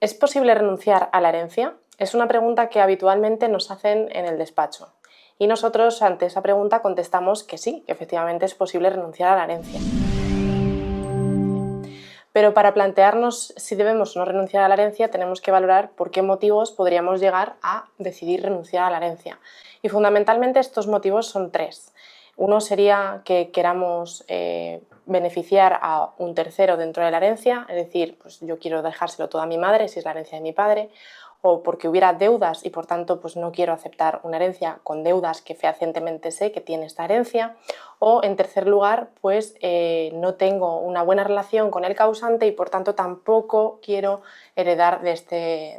¿Es posible renunciar a la herencia? Es una pregunta que habitualmente nos hacen en el despacho. Y nosotros ante esa pregunta contestamos que sí, que efectivamente es posible renunciar a la herencia. Pero para plantearnos si debemos o no renunciar a la herencia tenemos que valorar por qué motivos podríamos llegar a decidir renunciar a la herencia. Y fundamentalmente estos motivos son tres. Uno sería que queramos beneficiar a un tercero dentro de la herencia, es decir, pues yo quiero dejárselo todo a mi madre si es la herencia de mi padre, o porque hubiera deudas y por tanto pues no quiero aceptar una herencia con deudas que fehacientemente sé que tiene esta herencia, o en tercer lugar pues no tengo una buena relación con el causante y por tanto tampoco quiero heredar de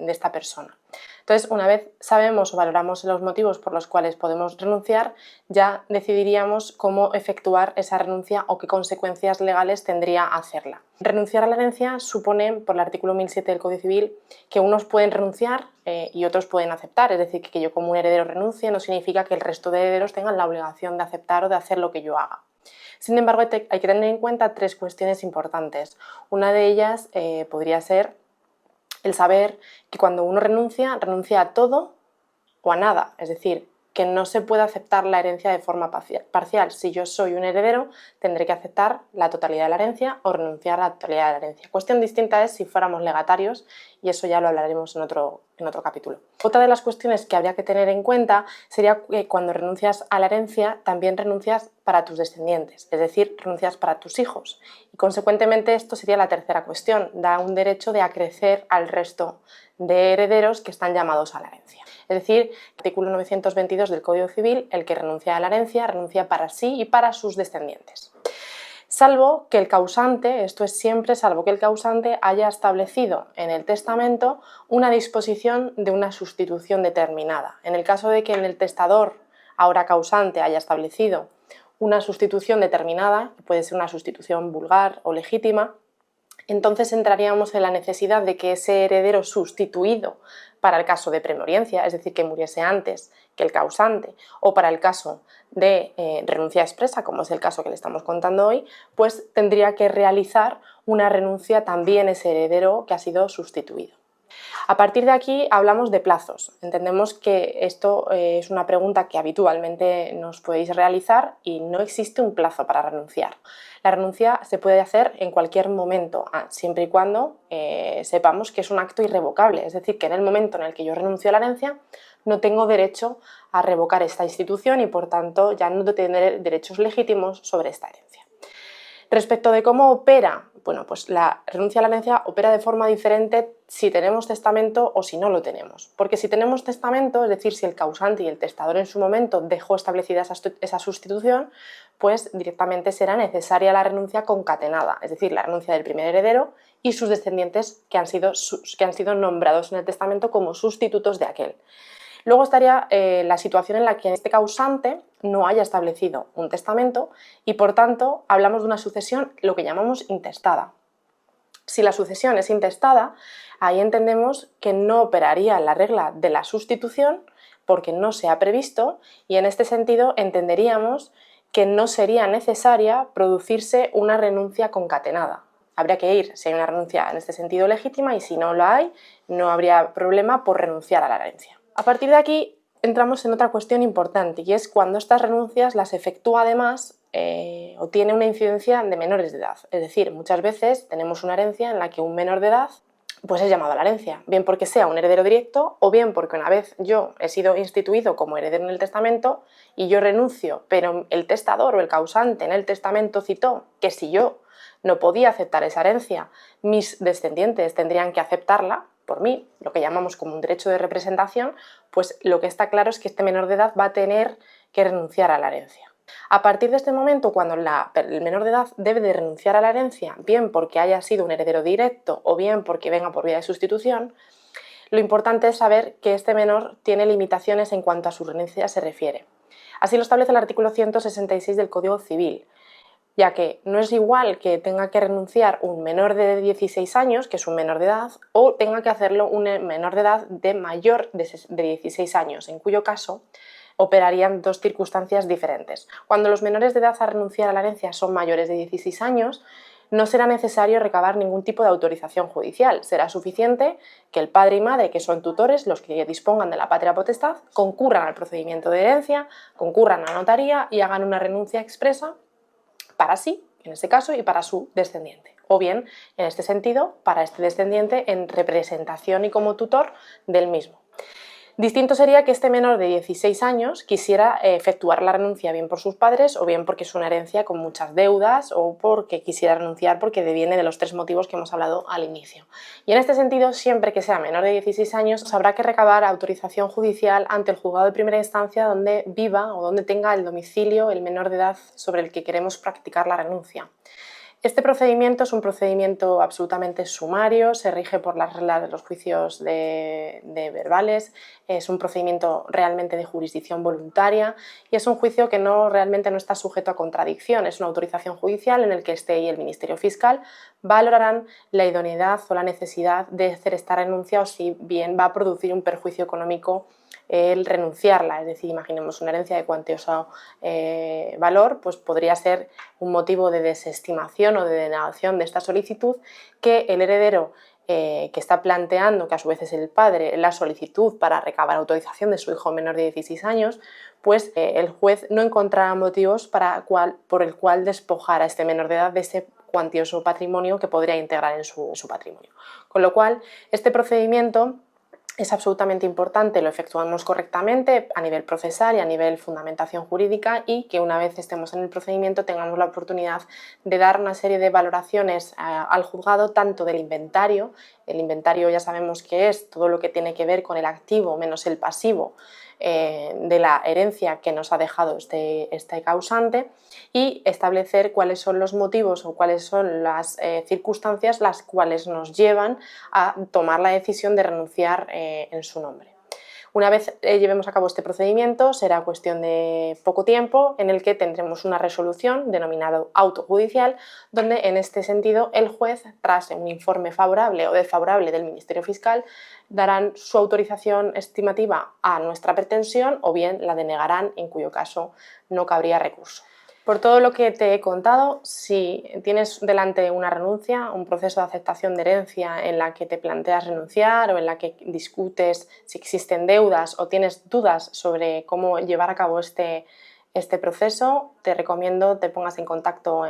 esta persona. Entonces, una vez sabemos o valoramos los motivos por los cuales podemos renunciar, ya decidiríamos cómo efectuar esa renuncia o qué consecuencias legales tendría hacerla. Renunciar a la herencia supone, por el artículo 1007 del Código Civil, que unos pueden renunciar y otros pueden aceptar. Es decir, que yo como un heredero renuncie no significa que el resto de herederos tengan la obligación de aceptar o de hacer lo que yo haga. Sin embargo, hay que tener en cuenta tres cuestiones importantes. Una de ellas podría ser el saber que cuando uno renuncia a todo o a nada, es decir, que no se puede aceptar la herencia de forma parcial. Si yo soy un heredero, tendré que aceptar la totalidad de la herencia o renunciar a la totalidad de la herencia. Cuestión distinta es si fuéramos legatarios y eso ya lo hablaremos en otro capítulo. Otra de las cuestiones que habría que tener en cuenta sería que cuando renuncias a la herencia también renuncias para tus descendientes, es decir, renuncias para tus hijos. Y consecuentemente esto sería la tercera cuestión, da un derecho de acrecer al resto de herederos que están llamados a la herencia. Es decir, el artículo 922 del Código Civil, el que renuncia a la herencia, renuncia para sí y para sus descendientes. Salvo que el causante, esto es siempre salvo que el causante haya establecido en el testamento una disposición de una sustitución determinada. En el caso de que en el testador, ahora causante, haya establecido una sustitución determinada, que puede ser una sustitución vulgar o legítima, entonces entraríamos en la necesidad de que ese heredero sustituido para el caso de premoriencia, es decir, que muriese antes que el causante, o para el caso de renuncia expresa, como es el caso que le estamos contando hoy, pues tendría que realizar una renuncia también ese heredero que ha sido sustituido. A partir de aquí hablamos de plazos. Entendemos que esto es una pregunta que habitualmente nos podéis realizar y no existe un plazo para renunciar. La renuncia se puede hacer en cualquier momento, siempre y cuando sepamos que es un acto irrevocable, es decir, que en el momento en el que yo renuncio a la herencia no tengo derecho a revocar esta institución y por tanto ya no tendré derechos legítimos sobre esta herencia. Respecto de cómo opera, bueno, pues la renuncia a la herencia opera de forma diferente si tenemos testamento o si no lo tenemos. Porque si tenemos testamento, es decir, si el causante y el testador en su momento dejó establecida esa sustitución, pues directamente será necesaria la renuncia concatenada, es decir, la renuncia del primer heredero y sus descendientes que han sido nombrados en el testamento como sustitutos de aquel. Luego estaría la situación en la que este causante no haya establecido un testamento y por tanto hablamos de una sucesión lo que llamamos intestada. Si la sucesión es intestada, ahí entendemos que no operaría la regla de la sustitución porque no se ha previsto y en este sentido entenderíamos que no sería necesaria producirse una renuncia concatenada. Habría que ir si hay una renuncia en este sentido legítima y si no la hay, no habría problema por renunciar a la herencia. A partir de aquí entramos en otra cuestión importante y es cuando estas renuncias las efectúa además o tiene una incidencia de menores de edad. Es decir, muchas veces tenemos una herencia en la que un menor de edad pues es llamado a la herencia, bien porque sea un heredero directo o bien porque una vez yo he sido instituido como heredero en el testamento y yo renuncio, pero el testador o el causante en el testamento citó que si yo no podía aceptar esa herencia, mis descendientes tendrían que aceptarla por mí, lo que llamamos como un derecho de representación, pues lo que está claro es que este menor de edad va a tener que renunciar a la herencia. A partir de este momento, cuando el menor de edad debe de renunciar a la herencia, bien porque haya sido un heredero directo o bien porque venga por vía de sustitución, lo importante es saber que este menor tiene limitaciones en cuanto a su herencia se refiere. Así lo establece el artículo 166 del Código Civil, ya que no es igual que tenga que renunciar un menor de 16 años, que es un menor de edad, o tenga que hacerlo un menor de edad de mayor de 16 años, en cuyo caso operarían dos circunstancias diferentes. Cuando los menores de edad a renunciar a la herencia son mayores de 16 años, no será necesario recabar ningún tipo de autorización judicial. Será suficiente que el padre y madre, que son tutores, los que dispongan de la patria potestad, concurran al procedimiento de herencia, concurran a la notaría y hagan una renuncia expresa para sí, en este caso, y para su descendiente. O bien, en este sentido, para este descendiente en representación y como tutor del mismo. Distinto sería que este menor de 16 años quisiera efectuar la renuncia bien por sus padres o bien porque es una herencia con muchas deudas o porque quisiera renunciar porque deviene de los 3 motivos que hemos hablado al inicio. Y en este sentido, siempre que sea menor de 16 años, habrá que recabar autorización judicial ante el juzgado de primera instancia donde viva o donde tenga el domicilio el menor de edad sobre el que queremos practicar la renuncia. Este procedimiento es un procedimiento absolutamente sumario, se rige por las reglas de los juicios de verbales, es un procedimiento realmente de jurisdicción voluntaria y es un juicio que realmente no está sujeto a contradicción, es una autorización judicial en el que este y el Ministerio Fiscal valorarán la idoneidad o la necesidad de hacer esta renuncia o si bien va a producir un perjuicio económico el renunciarla, es decir, imaginemos una herencia de cuantioso valor, pues podría ser un motivo de desestimación o de denegación de esta solicitud que el heredero que está planteando, que a su vez es el padre, la solicitud para recabar autorización de su hijo menor de 16 años, pues el juez no encontrará motivos por el cual despojar a este menor de edad de ese cuantioso patrimonio que podría integrar en su patrimonio. Con lo cual, este procedimiento es absolutamente importante, lo efectuamos correctamente a nivel procesal y a nivel fundamentación jurídica y que una vez estemos en el procedimiento tengamos la oportunidad de dar una serie de valoraciones al juzgado tanto del inventario. El inventario ya sabemos que es todo lo que tiene que ver con el activo menos el pasivo de la herencia que nos ha dejado este causante y establecer cuáles son los motivos o cuáles son las circunstancias las cuales nos llevan a tomar la decisión de renunciar en su nombre. Una vez llevemos a cabo este procedimiento, será cuestión de poco tiempo en el que tendremos una resolución denominada auto judicial, donde en este sentido el juez, tras un informe favorable o desfavorable del Ministerio Fiscal, darán su autorización estimativa a nuestra pretensión o bien la denegarán, en cuyo caso no cabría recurso. Por todo lo que te he contado, si tienes delante una renuncia, un proceso de aceptación de herencia en la que te planteas renunciar o en la que discutes si existen deudas o tienes dudas sobre cómo llevar a cabo este proceso, te recomiendo te pongas en contacto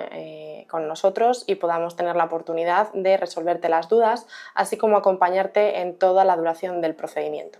con nosotros y podamos tener la oportunidad de resolverte las dudas, así como acompañarte en toda la duración del procedimiento.